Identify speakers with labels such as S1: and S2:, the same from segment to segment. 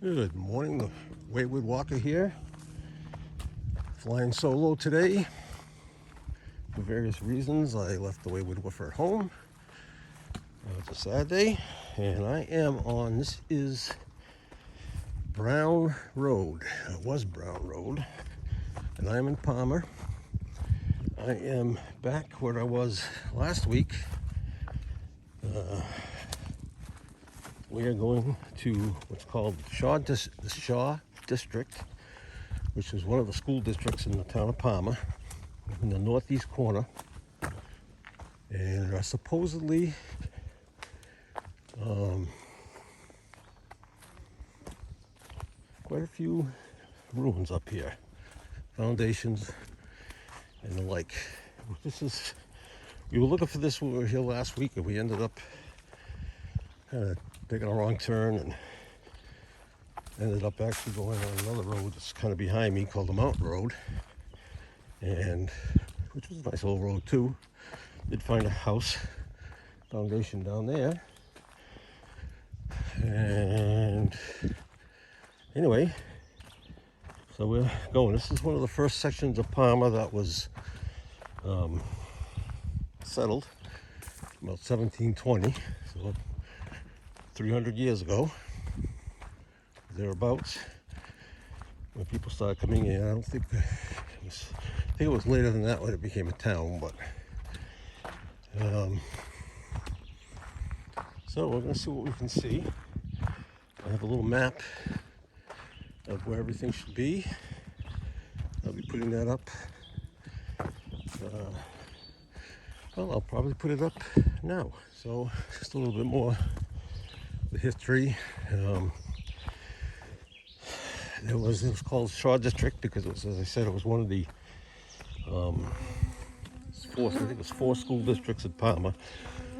S1: Good morning, the Wayward Walker here. Flying solo today. For various reasons, I left the Wayward Woofer at home. It's a sad day, and I am on, this is Brown Road. It was Brown Road, and I am in Palmer. I am back where I was last week. We are going to what's called the Shaw District, which is one of the school districts in the town of Palmer, in the northeast corner. And there are supposedly quite a few ruins up here, foundations and the like. We were looking for this when we were here last week, and we ended up kind of taking a wrong turn and ended up actually going on another road that's kind of behind me called the Mountain Road, and which was a nice little road too. Did find a house foundation down there, and anyway, so we're going. This is one of the first sections of Palmer that was settled about 1720, so 300 years ago, thereabouts, when people started coming in. I think it was later than that when it became a town, but so we're going to see what we can see. I have a little map of where everything should be. I'll be putting that up. I'll probably put it up now. So just a little bit more the history. It was called Shaw District because it was, as I said, it was one of the four school districts in Palmer,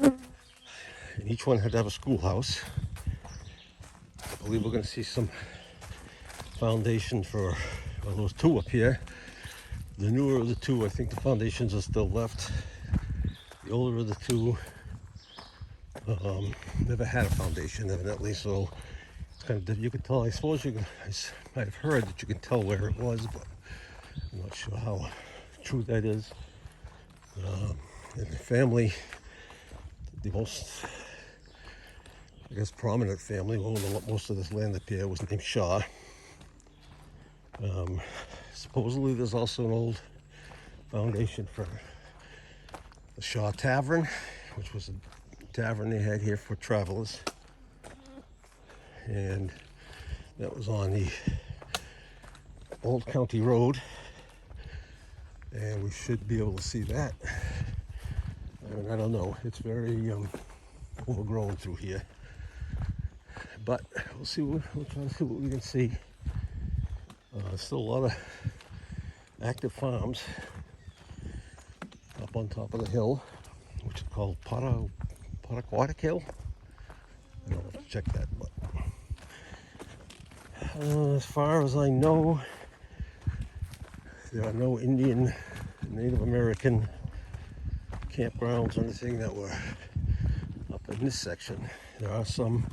S1: and each one had to have a schoolhouse. I believe we're going to see some foundation for those two up here. The newer of the two, I think the foundations are still left. The older of the two never had a foundation, evidently, so it's kind of, you can tell, I might have heard that you can tell where it was, but I'm not sure how true that is. And the family, the most, I guess, prominent family who owned most of this land up here was named Shaw. Supposedly there's also an old foundation for the Shaw Tavern, which was a tavern they had here for travelers, and that was on the Old County Road, and we should be able to see that. I mean, I don't know, it's very overgrown through here, but we'll try to see what we can see. Still a lot of active farms up on top of the hill, which is called Pottaquatic Hill. I don't have to check that, but as far as I know, there are no Indian, Native American campgrounds or anything that were up in this section. There are some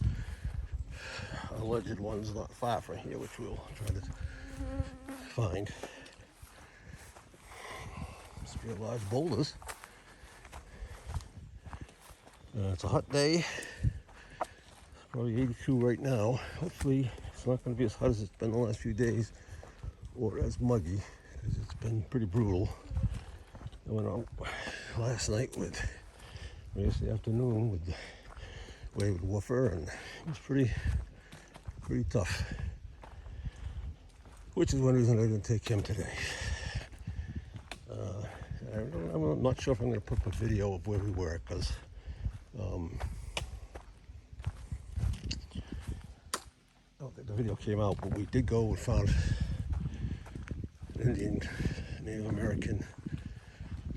S1: alleged ones not far from here, which we'll try to find. Must be large boulders. It's a hot day. It's probably 82 right now. Hopefully it's not going to be as hot as it's been the last few days, or as muggy, because it's been pretty brutal. I went out last night yesterday afternoon with the Wayward Woofer, and it was pretty tough. Which is one reason I didn't take him today. I'm not sure if I'm going to put a video of where we were, because I don't think the video came out, but we did go and found an Indian, Native American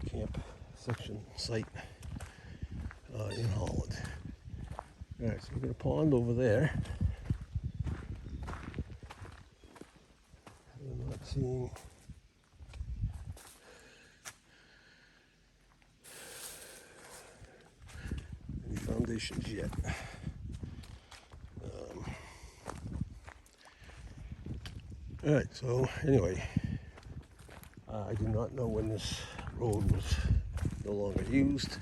S1: camp section site in Holland. All right, so we got a pond over there. I'm not seeing any foundations yet. All right, so anyway, I do not know when this road was no longer used.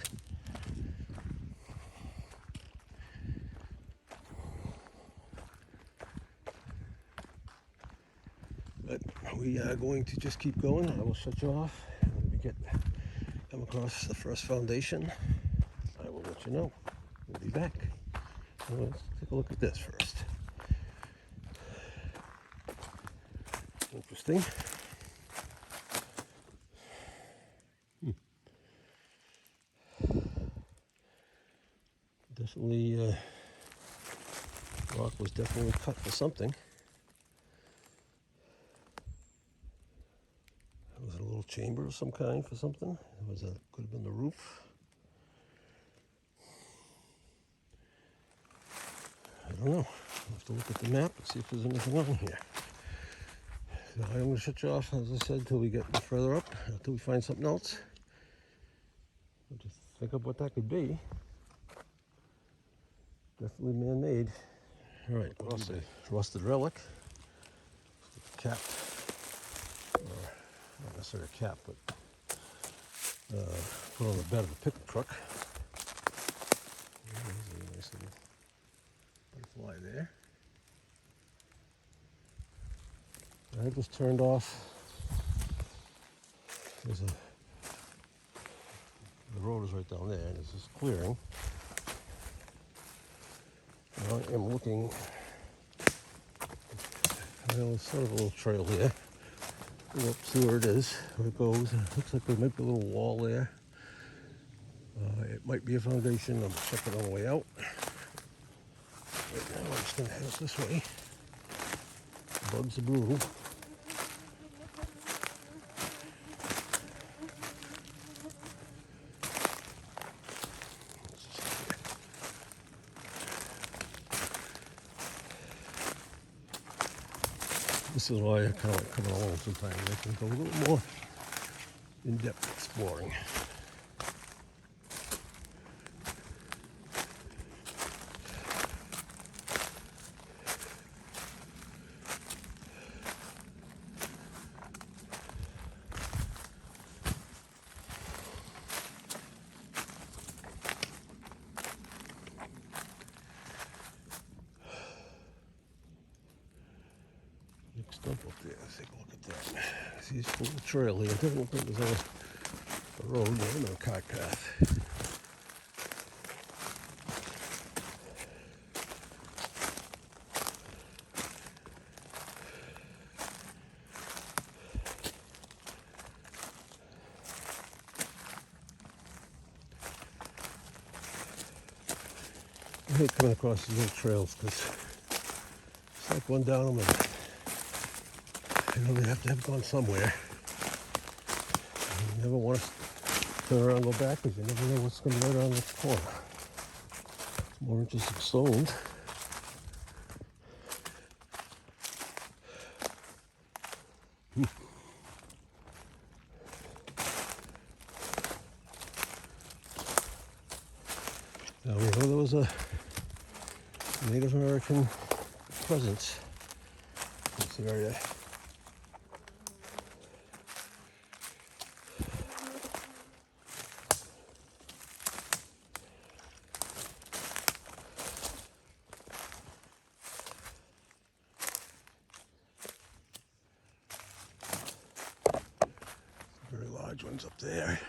S1: But we are going to just keep going. I will shut you off. When we come across the first foundation, I will let you know. We'll be back. So let's take a look at this first. Interesting. Definitely, rock was definitely cut for something. Was it a little chamber of some kind for something? Could have been the roof. I don't know. I'll have to look at the map and see if there's anything on here. So I'm going to shut you off, as I said, until we get further up, until we find something else. We'll just think of what that could be. Definitely man-made. All right, rusted relic. Cap, or not necessarily a cap, but put on the bed of a pickup truck. There's a nice little butterfly there. I just turned off. The road is right down there, and there's this clearing. I am looking. There's sort of a little trail here. We'll see where it is, where it goes. It looks like there might be a little wall there. It might be a foundation. I'm checking on the way out. Right now, I'm just going to head us this way. Bugs are brutal. This is why I kind of like coming along sometimes. I can go a little more in-depth exploring. Big stump up there. Let's take a look at that. See, it's a little trail here. It doesn't look like there's a road or no cart path. I hate coming across these little trails because it's like going down them and they have to have gone somewhere. You never want to turn around and go back because you never know what's going to be right around the corner. It's more interesting stones. Now we know there was a Native American presence in this area. Very large ones up there.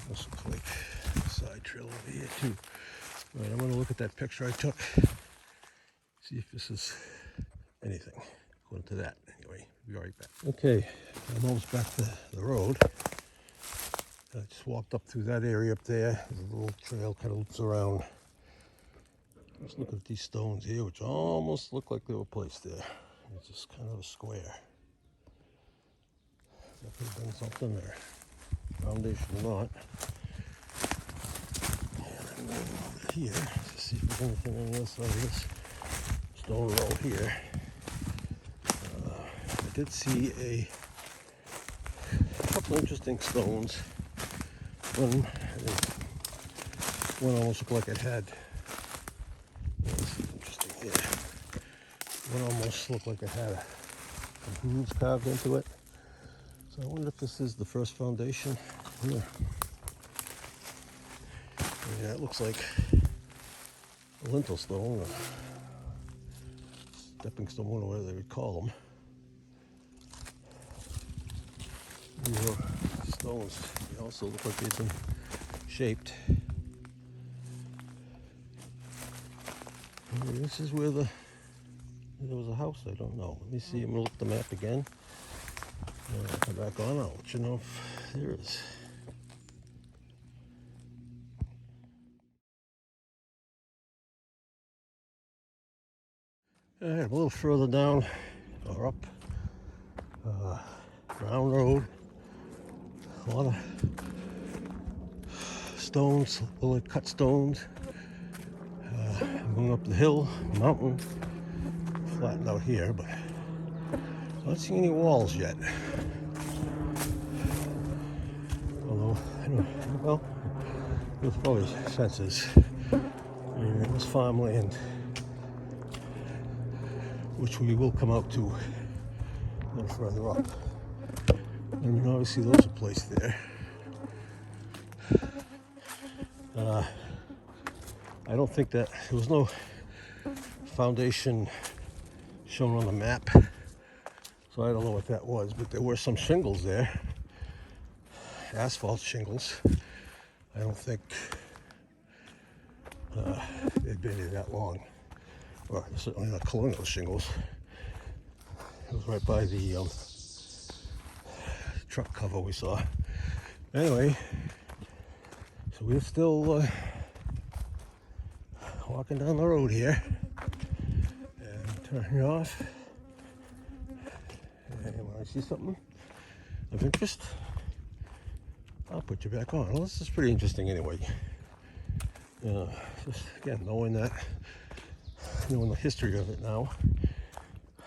S1: This looks like a side trail over here too. All right, I'm going to look at that picture I took. See if this is anything. According to that, anyway. Be right back. Okay, I'm almost back to the road. I just walked up through that area up there. There's a little trail kind of loops around. Just looking at these stones here, which almost look like they were placed there. It's just kind of a square. That could have been something there. Foundation or not. And I'm going over here to see if there's anything on the other side of this. stone row here. I did see a couple interesting stones. One almost looked like it had, this is interesting here. One almost looked like it had some hooves carved into it. So I wonder if this is the first foundation here. Yeah, it looks like a lintel stone, or stepping stone, whatever they would call them. These are stones. They also look like they've been shaped. Maybe this is where there was a house. I don't know. Let me see. I'm gonna look at the map again. I'll come back on. I'll let you know if there is. All right, a little further down or up Brown Road. A lot of stones, little cut stones. I'm going up the hill, mountain, flattened out here, but I don't see any walls yet. Although, I don't know, well, there's probably fences. And it was farmland, which we will come out to a little further up. I mean, obviously those are placed there. I don't think that there was no foundation shown on the map, so I don't know what that was, but there were some shingles there, asphalt shingles. I don't think they'd been here that long, or certainly not colonial shingles. It was right by the truck cover we saw. Anyway, so we're still walking down the road here, and turning off. And when I see something of interest, I'll put you back on. Well, this is pretty interesting anyway. Just again, knowing the history of it now.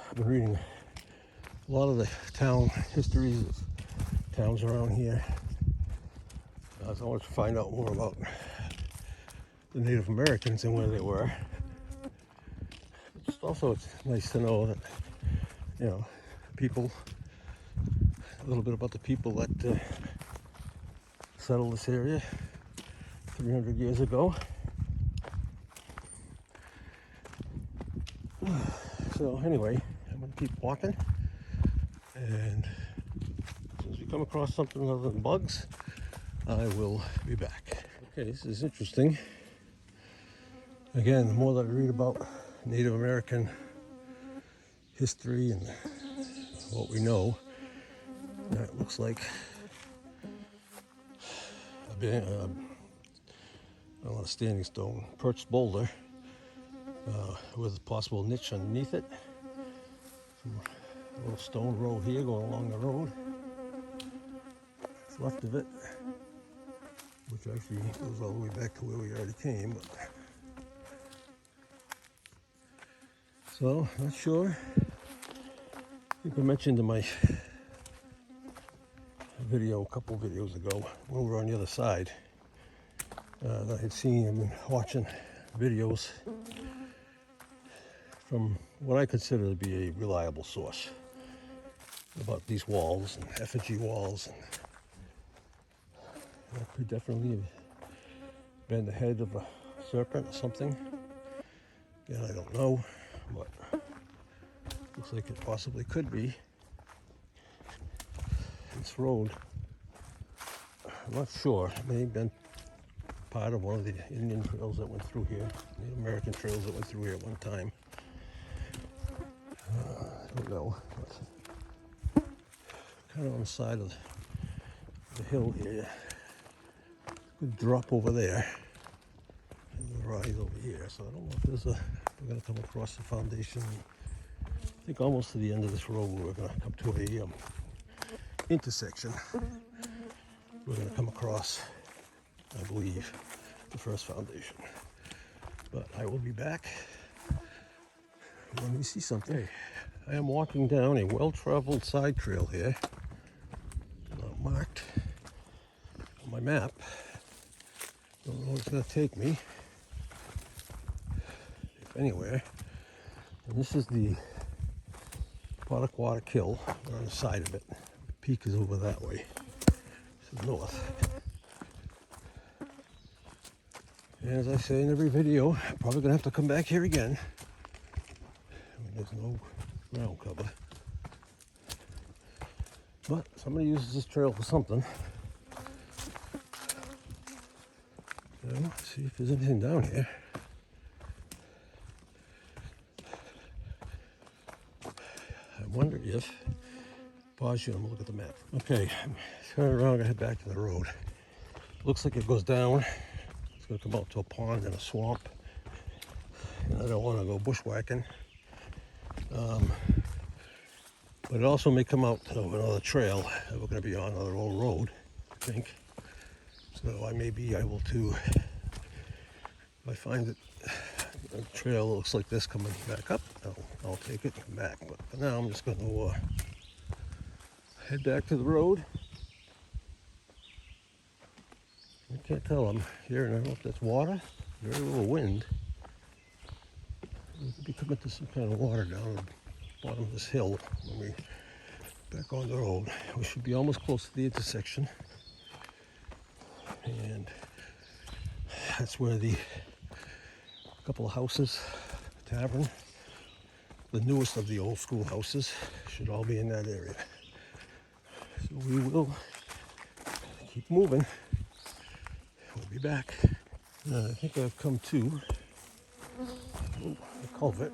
S1: I've been reading a lot of the town histories of towns around here. I wanted to find out more about the Native Americans and where they were. Just also, it's nice to know that, people, a little bit about the people that settled this area 300 years ago. So anyway, I'm going to keep walking, and as soon as we come across something other than bugs, I will be back. Okay, this is interesting. Again, the more that I read about Native American history and what we know, it looks like a standing stone, perched boulder with a possible niche underneath it. A little stone row here going along the road. What's left of it, which actually goes all the way back to where we already came. But so, not sure. I think I mentioned in my video a couple videos ago when we were on the other side that I had seen and been watching videos from what I consider to be a reliable source about these walls and effigy walls, and that could definitely have been the head of a serpent or something. Again, I don't know, but looks like it possibly could be. This road, I'm not sure, it may have been part of one of the Indian trails that went through here, the American trails that went through here at one time. I don't know, but kind of on the side of the hill here. Good drop over there, and the rise over here. So I don't know if we're going to come across the foundation. I think almost to the end of this road, we're going to come to a intersection. We're going to come across, I believe, the first foundation. But I will be back Let me see something. Hey, I am walking down a well-traveled side trail here, not marked on my map. Don't know where it's going to take me, if anywhere. And this is the Potawatomi Kill. We're on the side of it. The peak is over that way. This is north. And as I say in every video, I'm probably going to have to come back here again. I mean, there's no ground cover. But somebody uses this trail for something. So, let's see if there's anything down here. I wonder if... Pause you and look at the map. Okay, turn around and head back to the road. Looks like it goes down. It's going to come out to a pond and a swamp. And I don't want to go bushwhacking. But it also may come out to another trail that we're going to be on, another old road, I think. So I may be able to, if I find that a trail looks like this coming back up, I'll take it and come back. But for now, I'm just going to head back to the road. I can't tell, I'm hearing, I don't know if that's water, very little wind. We could be coming to some kind of water down the bottom of this hill when we back on the road. We should be almost close to the intersection. And that's where the couple of houses, tavern, the newest of the old school houses, should all be in that area. So we will keep moving. We'll be back. I think I've come to a culvert.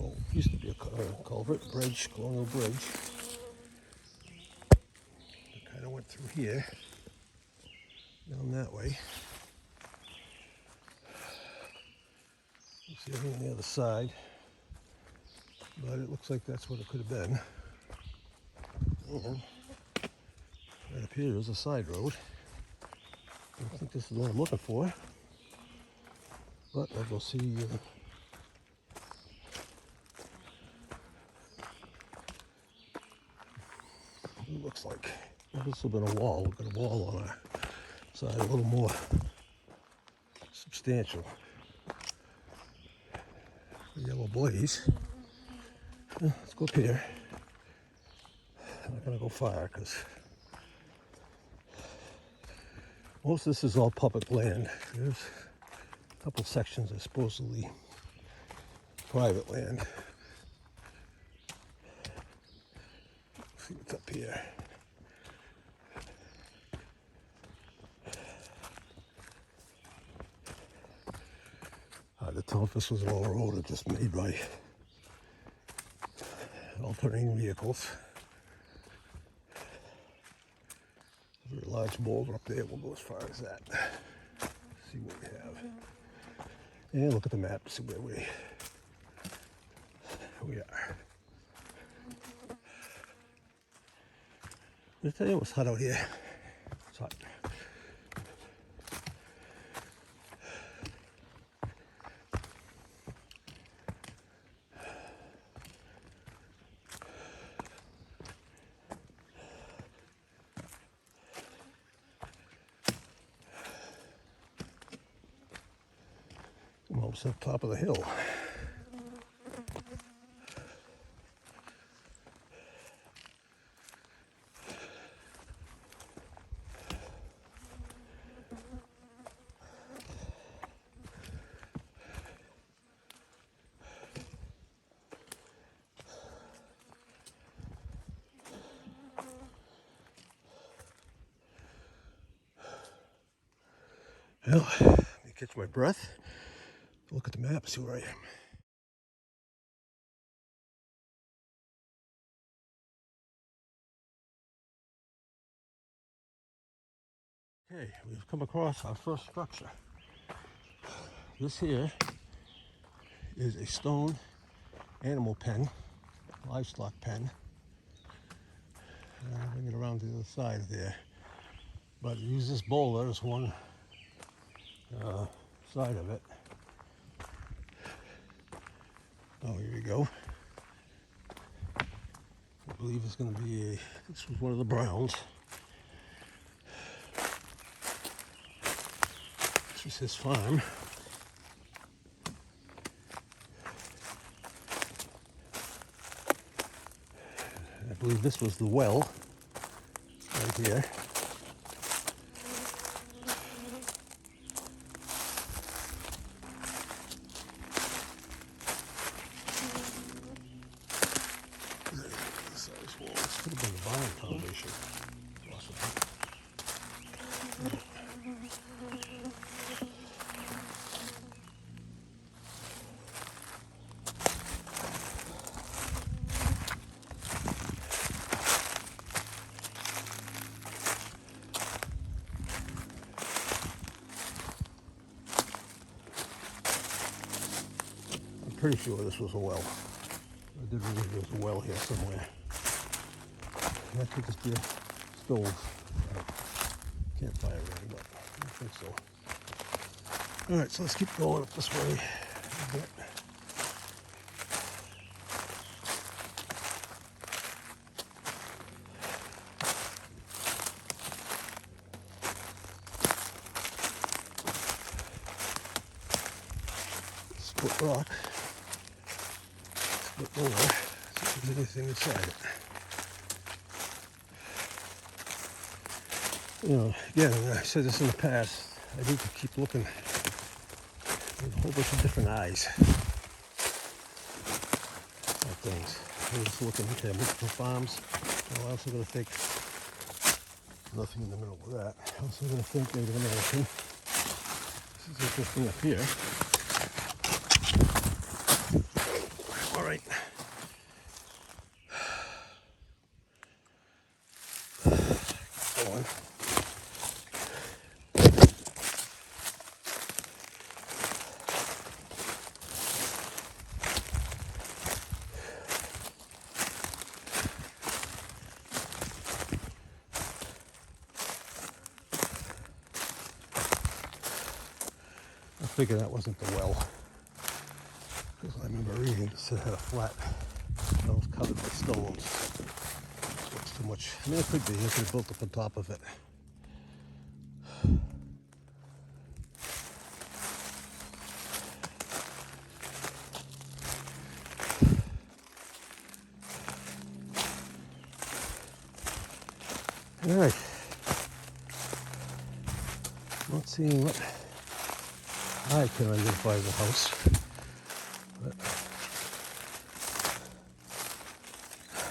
S1: Oh, it used to be a culvert, bridge, colonial bridge. I kind of went through here, down that way. See everything on the other side, but it looks like that's what it could have been. And right up here is a side road. I don't think this is what I'm looking for, but I'll go see. It looks like this will have been a wall. We've got a wall on our side, a little more substantial. A yellow blaze. Let's go up here. I'm not going to go far because most of this is all public land. There's a couple sections that are supposedly private land. Let's see what's up here. Hard to tell if this was an old road or just made by alternating vehicles. A very large boulder up there. We'll go as far as that. See what we have. And look at the map, see where we are. I'll tell you what's hot out here. It's hot. I'm almost at the top of the hill. Well, let me catch my breath. Look at the map, see where I am. Okay, we've come across our first structure. This here is a stone animal pen, livestock pen. I'll bring it around to the other side there. But use this boulder as one side of it. Oh, here we go. I believe it's going to be this was one of the browns. This is his farm. I believe this was the well right here. This could have been the barn foundation, possibly. I'm pretty sure this was a well. I did believe there was a well here somewhere. That could just be a stove. Campfire ring, but I don't think so. Alright, so let's keep going up this way a bit. Split rock. Split door. See if there's anything inside it. You know, again, I said this in the past, I need to keep looking with a whole bunch of different eyes at things. I'm just looking at multiple farms. I'm also going to think, nothing in the middle of that. I'm also going to think Native American. This is interesting up here. All right. Go on. I figured that wasn't the well, because I remember reading it had a flat that was covered by stones. This looks too much. I mean, it could be. It could have built up on top of it. All right. Not seeing what I can identify as a house, but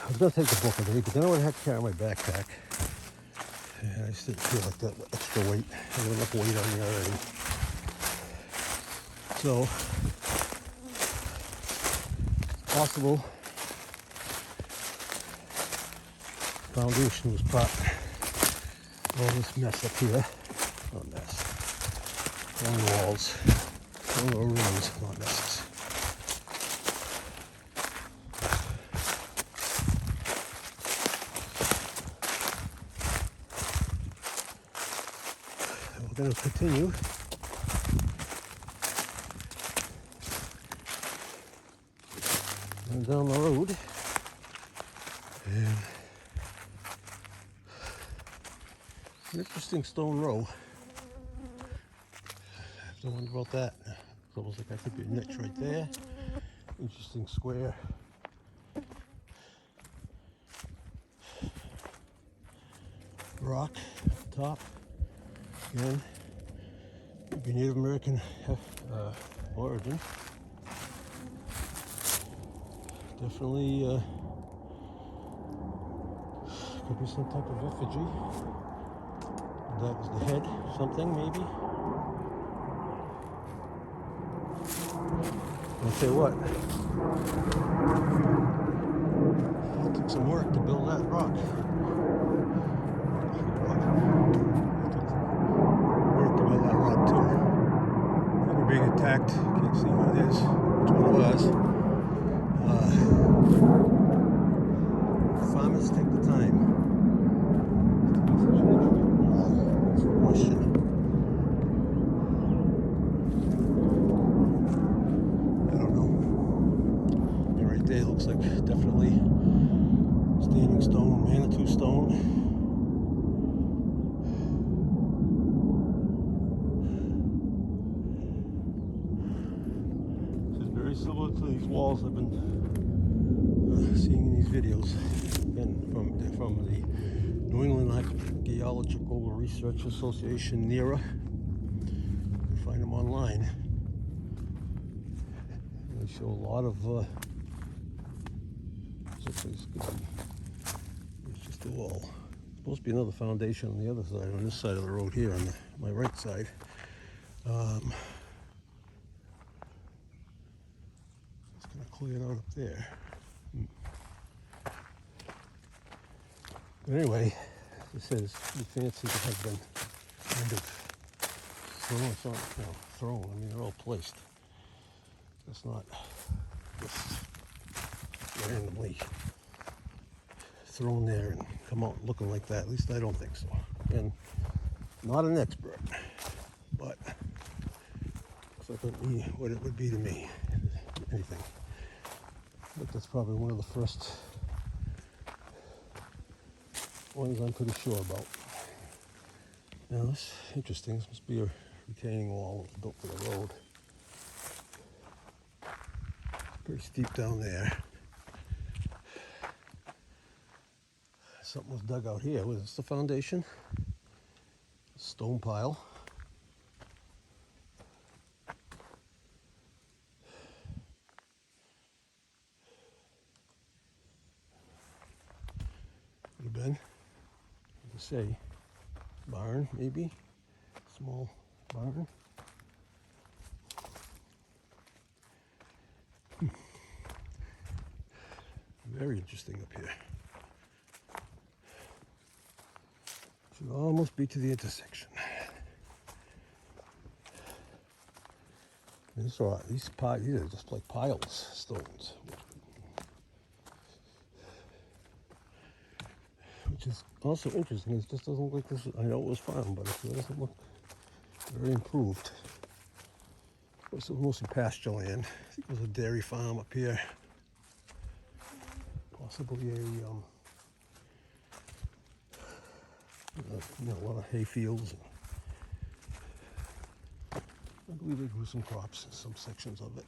S1: I was going to take the book with me, but then I would have to carry my backpack, and I just didn't feel like that extra weight. I had enough weight on me already. So, it's possible foundation was part of all this mess up here. Oh, mess. Long walls, long little rooms, not messes. We're going to continue. And down the road. And an interesting stone row. I wonder about that. It's almost like that could be a niche right there. Interesting square. Rock top. Again, maybe Native American origin. Definitely could be some type of effigy. That was the head, something maybe. I'll tell you what, it took some work to build that rock. Work to build that rock too. I think we're being attacked. Can't see who it is, which one it was. Farmers take the time. That's the question. I don't know. like definitely standing stone, Manitou stone. This is very similar to these walls I've been seeing in these videos, and from the New England Archaeological Research Association, NERA. You find them online. They show a lot of. It's just a wall. Supposed to be another foundation on the other side, on this side of the road here, on my right side. It's kind of cleared out up there. But anyway, as I said, it's pretty fancy to have been kind of thrown. I mean, they're all placed. It's not just randomly thrown there and come out looking like that. At least I don't think so. And not an expert, but looks like what it would be to me. Anything. But that's probably one of the first ones I'm pretty sure about. Now this is interesting. This must be a retaining wall built for the road. Pretty steep down there. Something was dug out here. Was this the foundation? Stone pile. Could have been, as I say, barn maybe, small barn. Very interesting up here. Should almost be to the intersection. And these are just like piles, stones. Which is also interesting. It just doesn't look like this. I know it was found, but it doesn't look very improved. This was mostly pasture land. I think it was a dairy farm up here. Possibly a lot of hay fields. I believe they grew some crops in some sections of it.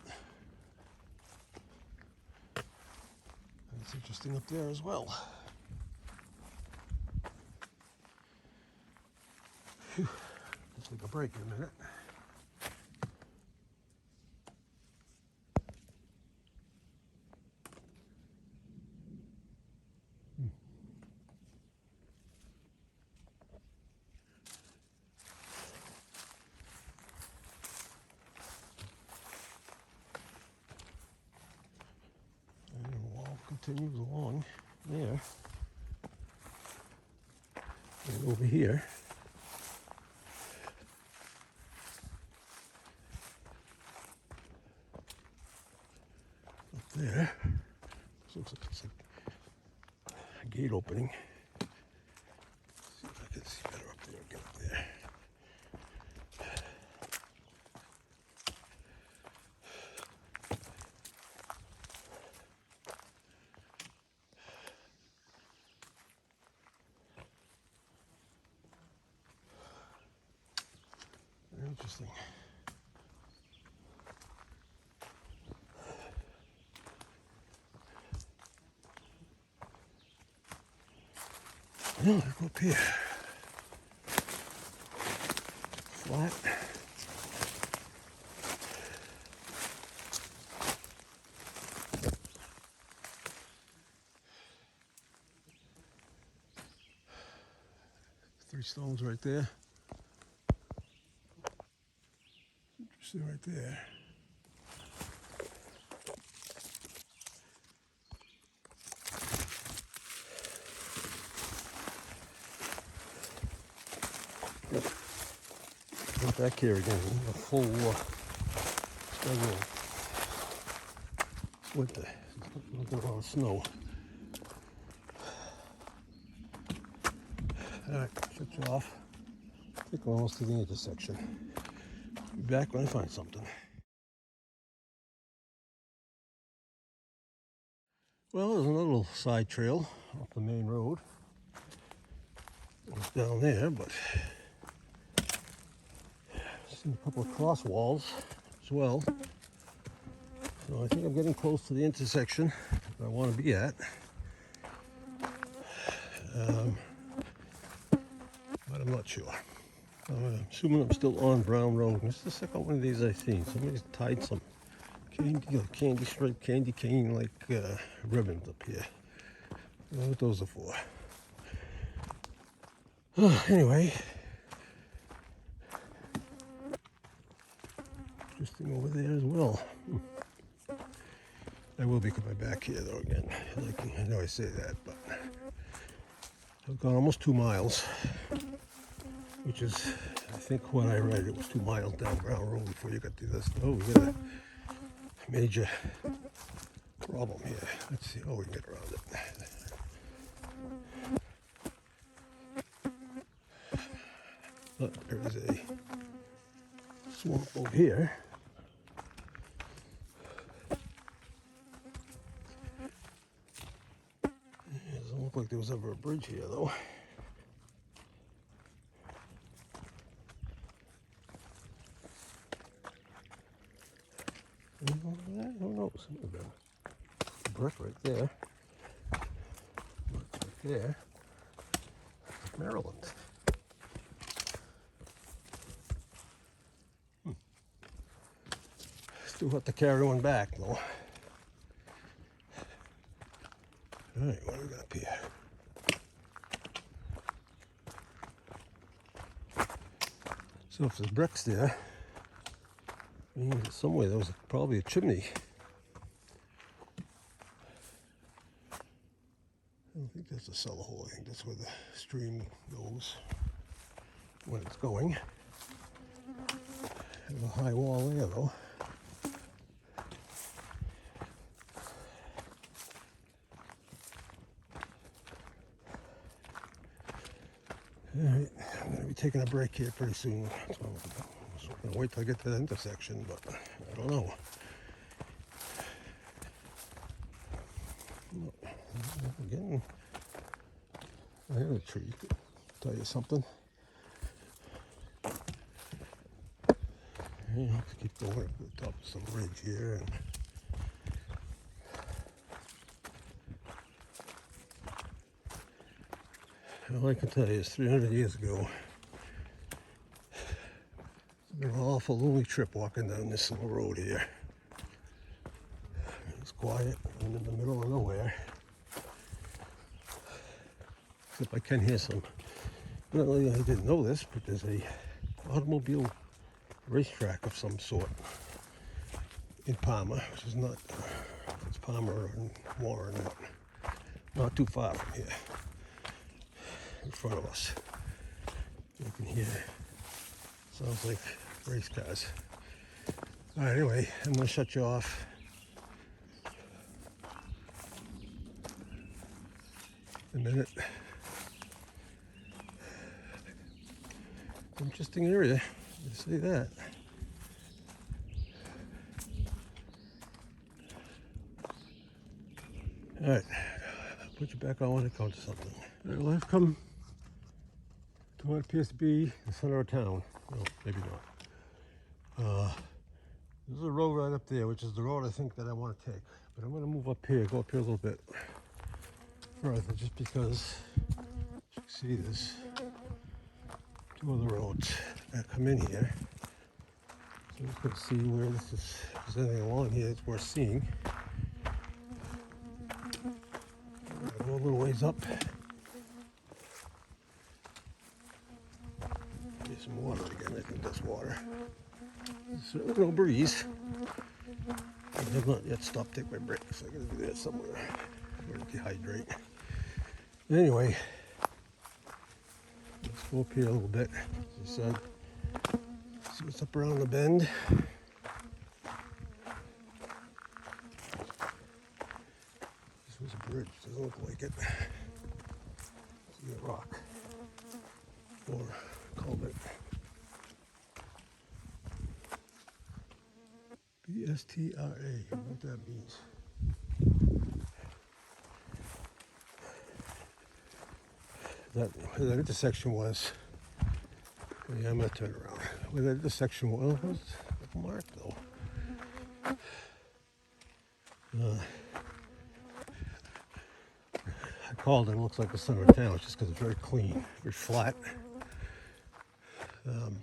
S1: And it's interesting up there as well. Whew. Let's take a break in a minute. And the wall continues along there. And over here. Up there. This looks like it's a gate opening. See if I can see better up there. Get up there. Very interesting. No, go up here. Flat. Three stones right there. Interesting right there. Go back here again. A full schedule. Winter. Look at all the snow. Alright, shut you off. I think we're almost to the intersection. Be back when I find something. Well, there's another little side trail off the main road. It's down there, but seen a couple of cross walls as well. So I think I'm getting close to the intersection that I want to be at. But I'm not sure. I'm assuming I'm still on Brown Road. This is the second one of these I've seen. Somebody's tied some candy stripe, candy cane like ribbons up here. I don't know what those are for. Anyway, interesting over there as well. I will be coming back here though again. I know I say that, but I've gone almost 2 miles, which is, I think when I read it was 2 miles down Brown Road before you got to this. Oh, we got a major problem here. Let's see. Oh, we can get around it. But there is a swamp over here. It doesn't look like there was ever a bridge here though. Who knows? Brick right there. Right there. Maryland. Still have to carry one back though. Alright, what do we got up here? So if there's bricks there, means somewhere there was probably a chimney. I don't think that's a cellar hole. I think that's where the stream goes when it's going. There's a high wall there though. Alright, I'm going to be taking a break here pretty soon. So I'm going to wait till I get to the intersection, but I don't know. Again, I have a tree. Tell you something. You have to keep going up to the top of some ridge here. And all I can tell you is 300 years ago, it's been an awful lonely trip walking down this little road here. It's quiet and in the middle of nowhere. Except I can hear some. Not only I didn't know this, but there's a automobile racetrack of some sort in Palmer, which is not, it's Palmer and Warren, not too far from here, in front of us. You can hear, sounds like race cars. All right, anyway, I'm gonna shut you off. In a minute. Interesting area, you see that. All right, I'll put you back on when it comes to something. All right, well, I've come to what appears to be the center of town. No, maybe not. There's a road right up there, which is the road I think that I want to take. But I'm going to move up here, go up here a little bit further, just because you can see there's 2 other roads that come in here. So you can see where this is, if there's anything along here that's worth seeing. I'll go a little ways up. Get some water again. I think that's water. There's certainly no breeze. I have not yet stopped to take my break, so I gotta do that somewhere where to dehydrate. Anyway, let's go up here a little bit. As I said, see what's up around the bend. This was a bridge, doesn't look like it. See a rock or culvert. BSTRA, I don't know what that means. where that intersection was. Yeah, I'm gonna turn around. Where that intersection was marked though. I called it. It looks like the center of town. It's just because it's very clean, very flat. I'm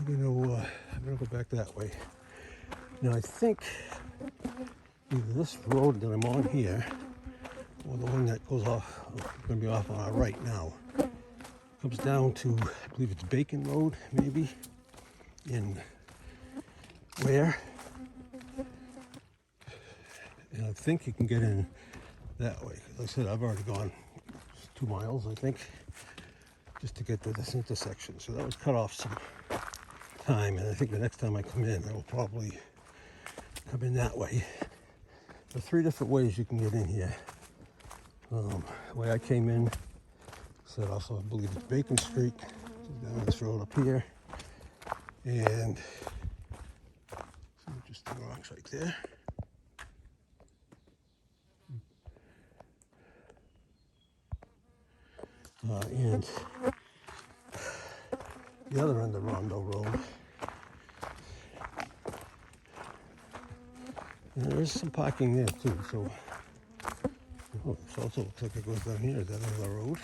S1: gonna go back that way. Now I think either this road that I'm on here, or the one that goes off, going to be off on our right now, comes down to, I believe it's Bacon Road, maybe, in Ware. And I think you can get in that way. Like I said, I've already gone 2 miles, I think, just to get to this intersection. So that would cut off some time, and I think the next time I come in, I will probably come in that way. There are 3 different ways you can get in here. The way I came in, said also I believe it's Bacon Street, down this road up here, and so just the rocks right there. And the other end of Rondo Road, and there is some parking there too, so it also looks like it goes down here, that end of the road.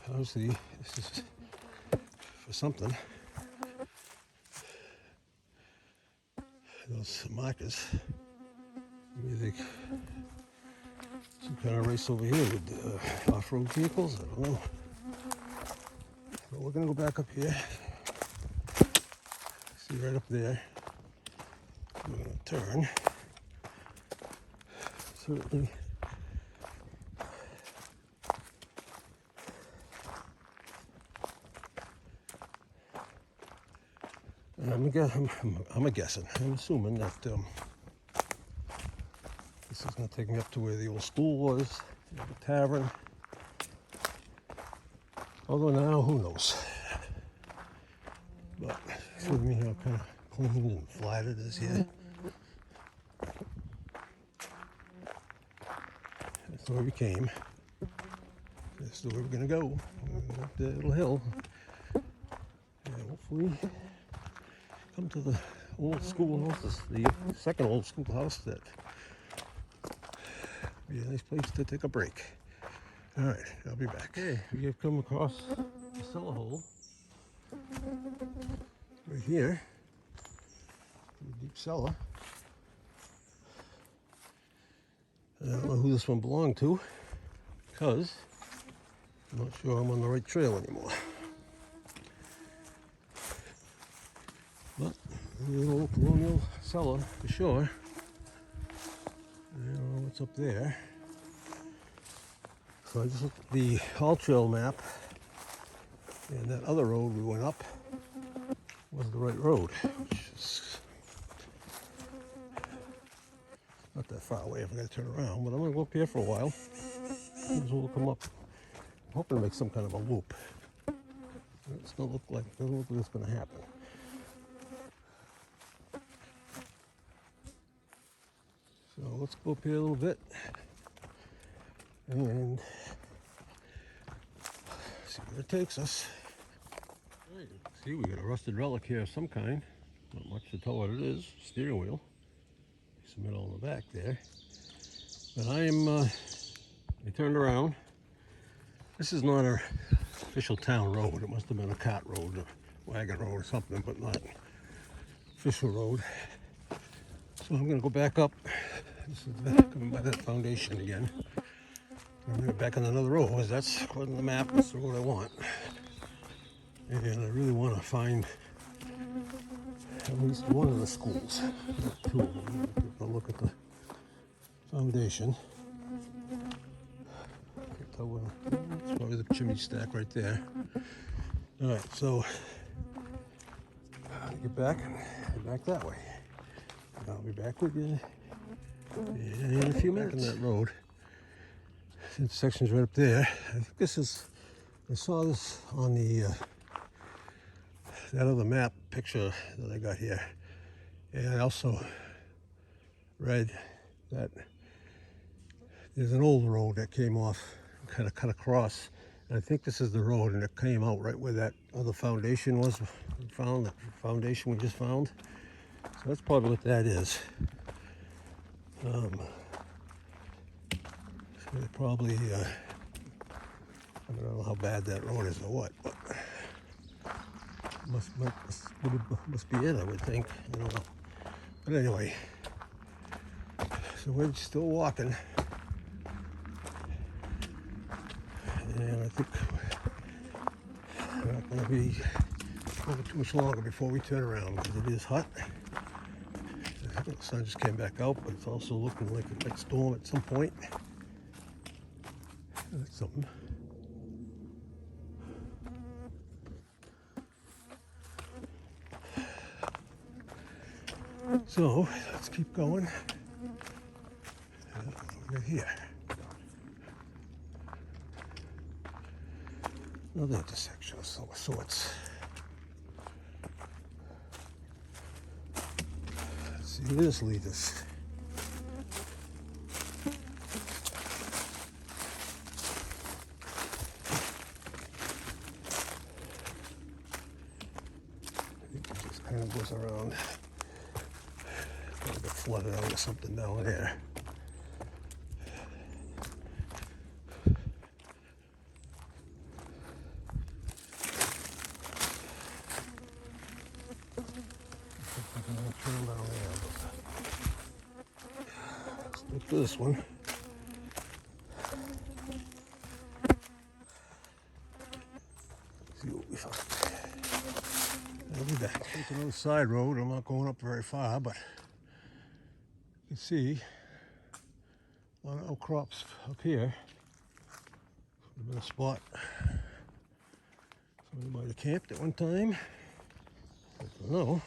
S1: Obviously, this is for something. Those markers, maybe they some kind of race over here with off-road vehicles, I don't know. But we're gonna go back up here. See right up there. We're gonna turn. Certainly. I'm guessing. I'm assuming that this is going to take me up to where the old school was, the tavern. Although now, who knows? But see me how kind of clean and flat it is here. That's where we came. That's where we're going to go. We're going to go up the little hill. And hopefully come to the old schoolhouse, the second old schoolhouse that would be a nice place to take a break. All right, I'll be back. Okay, we have come across the cellar hole right here, a deep cellar. I don't know who this one belonged to, because I'm not sure I'm on the right trail anymore. But a little colonial cellar for sure. I don't know what's up there. So I just looked at the All Trail map, and that other road we went up was the right road, which is not that far away if I gotta turn around, but I'm gonna go up here for a while. As well come up. I'm hoping to make some kind of a loop. It doesn't look like it's gonna happen. So let's go up here a little bit and see where it takes us. Right. See, we got a rusted relic here of some kind. Not much to tell what it is. Steering wheel. Some metal on the back there. But I turned around. This is not our official town road. It must have been a cart road, a wagon road or something, but not official road. So I'm gonna go back up. This is coming by that foundation again. I'm gonna go back on another road, because that's according to the map, that's the road I want. And I really want to find at least one of the schools, not 2 of them. Take a look at the foundation. It's probably the chimney stack right there. All right, so I'll get back and head back that way. I'll be back with you in a few minutes. On that road, the intersection's right up there. I think this is, I saw this on the that other map picture that I got here. And I also read that there's an old road that came off, kind of cut across. And I think this is the road, and it came out right where that other foundation was found, that foundation we just found. So that's probably what that is. So they probably, I don't know how bad that road is or what, but must be it, I would think. I don't know. But anyway, so we're still walking. And I think we're not going to be over too much longer before we turn around, because it is hot. The sun just came back out, but it's also looking like it might storm at some point. That's something. So let's keep going. We're here. Another intersection of some sorts. Let's see where this leads us. I think it just kind of goes around. It's going to get flooded out or something down there. Trail down there. Stick to this one. See what we find. I'll be back. It's another side road. I'm not going up very far, but you can see a lot of outcrops up here. Could have been a spot somebody might have camped at one time. I don't know.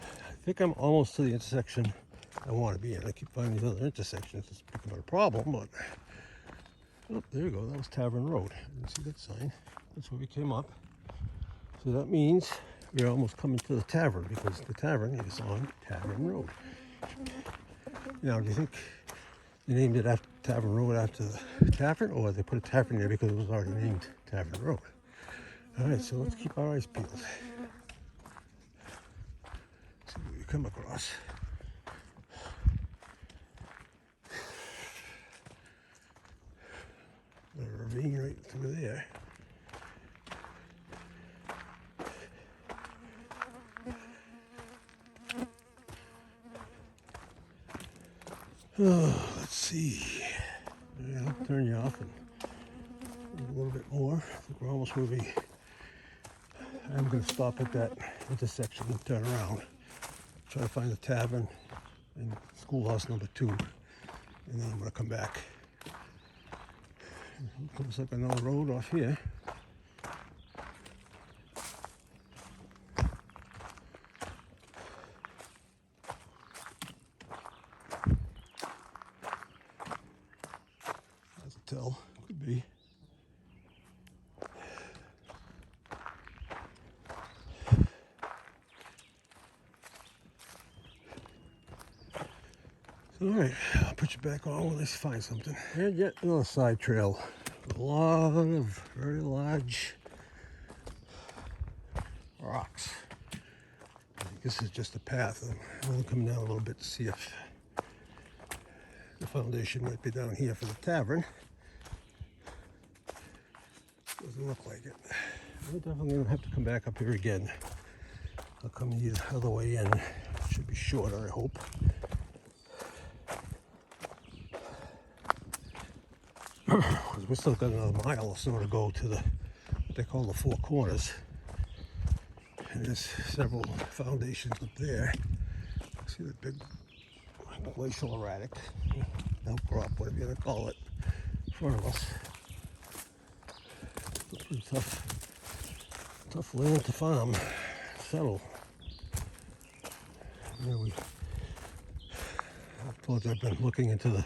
S1: I think I'm almost to the intersection I want to be in. I keep finding these other intersections. It's becoming a problem, but oh, there you go. That was Tavern Road. I didn't see that sign. That's where we came up. So that means we're almost coming to the tavern, because the tavern is on Tavern Road. Now, do you think they named it after Tavern Road after the tavern, or they put a tavern there because it was already named Tavern Road? All right, so let's keep our eyes peeled. See what we come across. A ravine right through there. Oh, let's see. Yeah, I'll turn you off and a little bit more. I think we're almost where I'm going to stop at that intersection and turn around. Try to find the tavern and schoolhouse number 2. And then I'm going to come back. Looks like another road off here. As a tell, could be. So, all right, I'll put you back on when I find something. And yet another side trail. A lot of very large rocks. I think this is just a path. I'm only coming down a little bit to see if the foundation might be down here for the tavern. Doesn't look like it. We're definitely going to have to come back up here again. I'll come the other way in. It should be shorter, I hope. Because we still got another mile or so to go to what they call the Four Corners. And there's several foundations up there. See that big glacial erratic outcrop, whatever you're going to call it, in front of us. It's a pretty tough land to farm, settle. You know, I told you I've been looking into the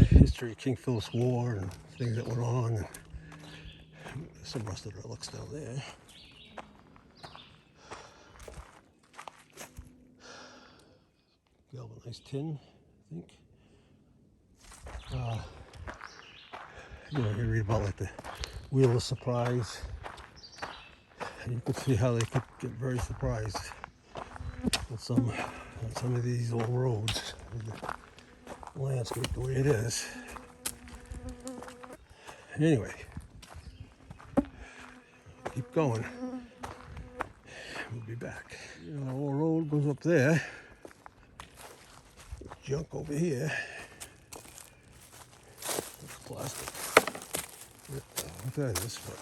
S1: history of King Philip's War and things that went on. And there's some rusted relics down there. Galvanized Nice tin, I think. You read about like the wheel of surprise. And you can see how they could get very surprised with some of these old roads. The landscape the way it is. Anyway, keep going. We'll be back. The old road goes up there. Junk over here. It's plastic. I don't know what that is, but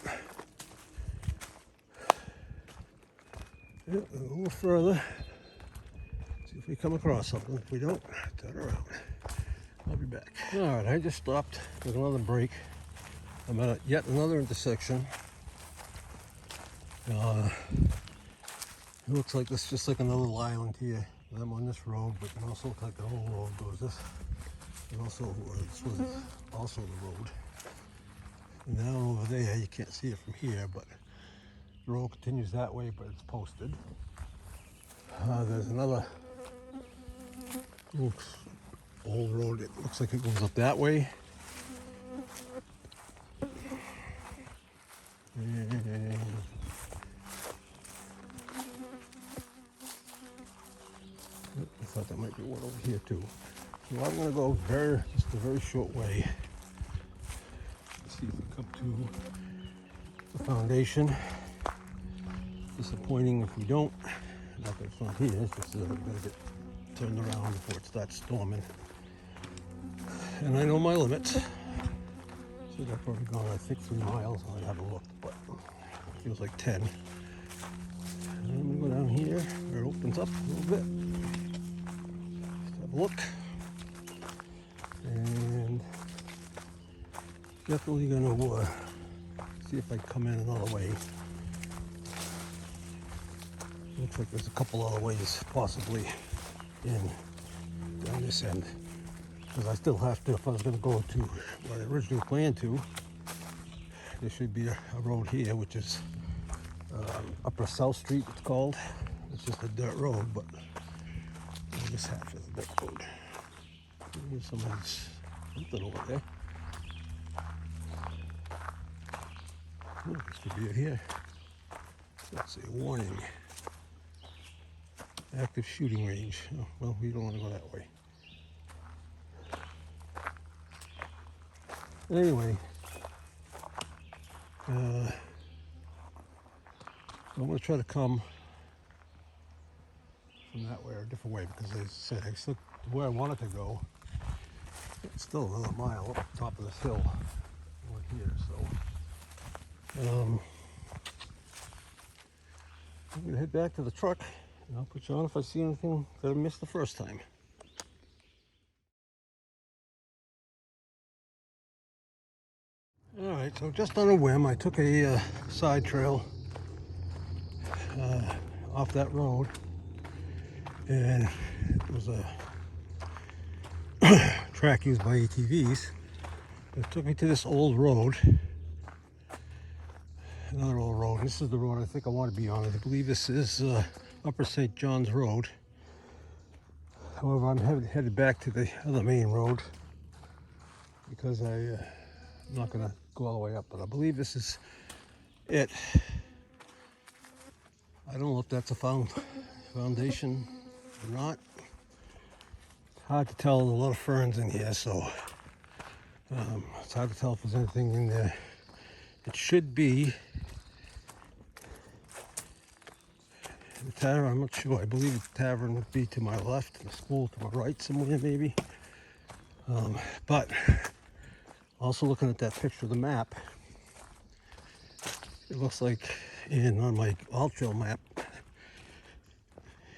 S1: yeah, a little further. See if we come across something. If we don't, turn around. I'll be back. All right, I just stopped with another break. I'm at yet another intersection. It looks like this just like another little island here. I'm on this road, but it also looks like the whole road goes this. And also, this was also the road. And down over there, you can't see it from here, but the road continues that way, but it's posted. There's another old road. It looks like it goes up that way. And I thought there might be one over here too. So I'm going to go just a very short way. Let's see if we come to the foundation. Disappointing if we don't. Not that it's not here, it's just we've got to get turned around before it starts storming. And I know my limits. So I've probably gone, I think, 3 miles. I haven't looked, but it feels like 10. And I'm going to go down here where it opens up a little bit. Just have a look. And definitely going to see if I come in another way. Looks like there's a couple other ways possibly in down this end. Because I still have to, if I was going to go to what I originally planned to, there should be a road here, which is Upper South Street, it's called. It's just a dirt road, but this half is a dirt road. There's something over there. Oh, this could be it here. Let's see, warning. Active shooting range. Oh, well, we don't want to go that way. Anyway, I'm going to try to come from that way or a different way because, as I said, I still, where I wanted to go, it's still another mile up the top of this hill over here. So I'm going to head back to the truck and I'll put you on if I see anything that I missed the first time. All right, so just on a whim, I took a side trail off that road, and it was a track used by ATVs. It took me to this old road, another old road. And this is the road I think I want to be on. I believe this is Upper St. John's Road. However, I'm headed back to the other main road because I'm not going to go all the way up, but I believe this is it. I don't know if that's a foundation or not. It's hard to tell. There's a lot of ferns in here, so it's hard to tell if there's anything in there. It should be the tavern. I'm not sure. I believe the tavern would be to my left, and the school to my right somewhere maybe. But also looking at that picture of the map, it looks like on my all-trail map,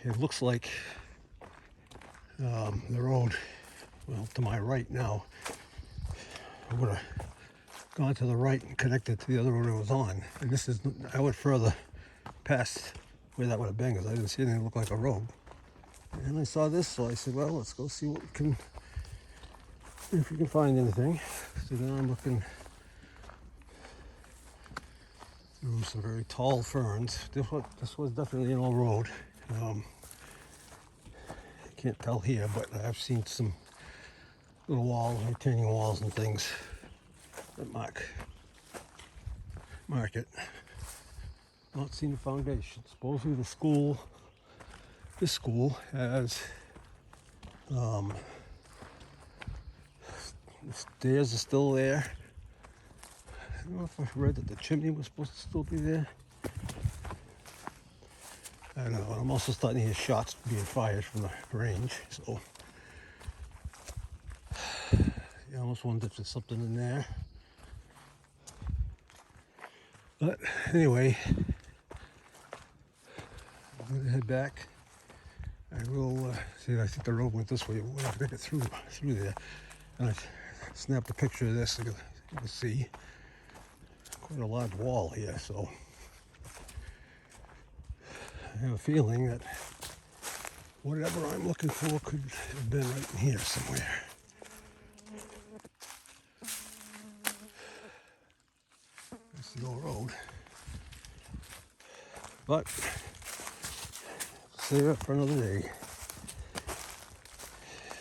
S1: it looks like the road, well, to my right now, I would have gone to the right and connected to the other road I was on. And this is, I went further past where that would have been because I didn't see anything that looked like a road. And I saw this, so I said, well, let's go see what we can, if we can find anything. So now I'm looking through some very tall ferns. This was definitely an old road. can't tell here, but I've seen some little walls, retaining walls and things that mark it. Not seen the foundation. Supposedly the school, this school has the stairs are still there. I don't know if I read that the chimney was supposed to still be there. I don't know. I'm also starting to hear shots being fired from the range, so I almost wonder if there's something in there. But anyway, I'm gonna head back. I will see. I think the road went this way. We'll have to get through there. And I snapped a picture of this so you can see quite a large wall here. So I have a feeling that whatever I'm looking for could have been right in here somewhere. That's the old road. But save it for another day.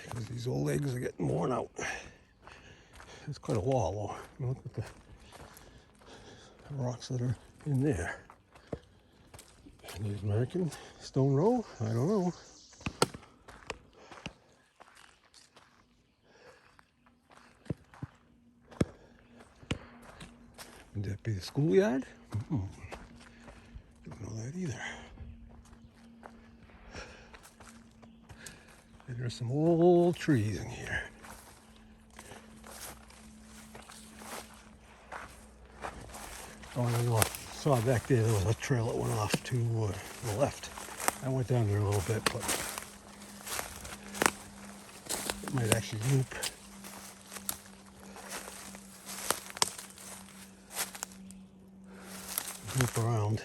S1: Because these old legs are getting worn out. It's quite a wall though. Look at the rocks that are in there. Native American stone row? I don't know. Would that be the schoolyard? Don't know that either. And there's some old trees in here. Oh, and I saw back there was a trail that went off to the left. I went down there a little bit, but it might actually loop. Loop around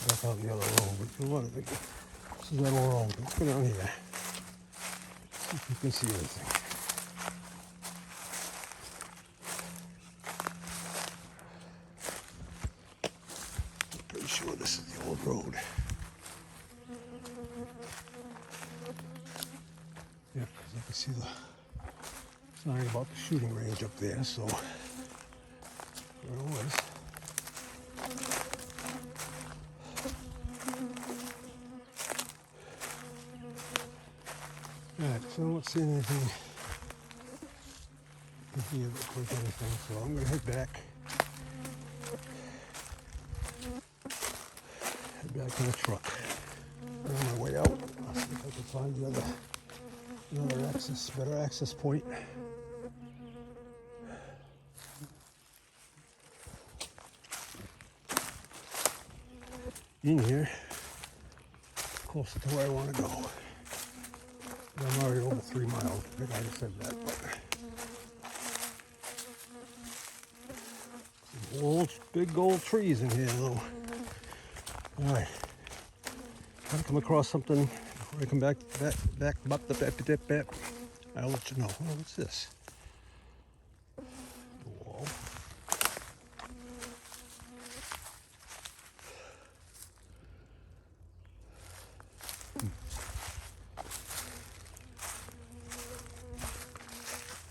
S1: back out the other road. But you want to, this is that old road. Let's go down here. See if you can see anything. I'm pretty sure this is the old road. Yeah, because I can see the sign about the shooting range up there, so there it was. Alright, so I don't see anything in here that looks like anything, so I'm going to head back. Head back to the truck. And on my way out, I'll see if I can find another better access point. In here, closer to where I want to go. I'm already over 3 miles. I think I just said that. But old, big old trees in here, though. All right. If I come across something before I come back, I'll let you know. Oh, what's this? A wall.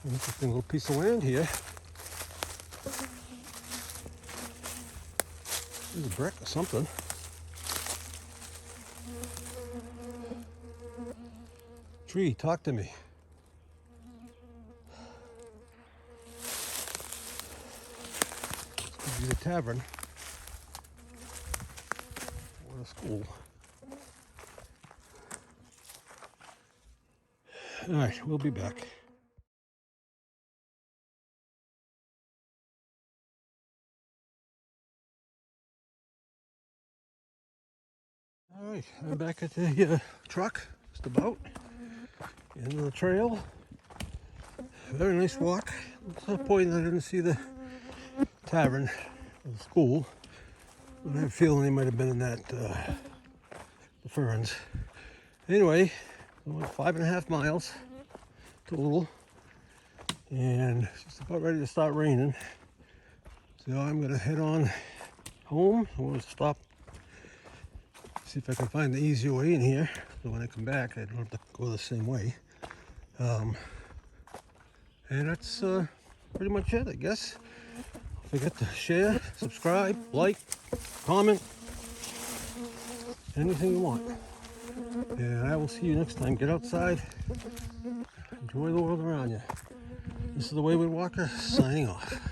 S1: Interesting little piece of land here. There's a brick or something. Tree, talk to me. This could be the tavern or the school. All right, we'll be back. All right, I'm back at the truck, just about. End of the trail. Very nice walk. Disappointed I didn't see the tavern or the school. I have a feeling they might have been in that, the ferns. Anyway, 5.5 miles total. And it's just about ready to start raining. So I'm going to head on home. I'm going to See if I can find the easier way in here. So when I come back, I don't have to go the same way. And that's pretty much it, I guess. Don't forget to share, subscribe, like, comment, anything you want. And I will see you next time. Get outside. Enjoy the world around you. This is the Wayward Walker signing off.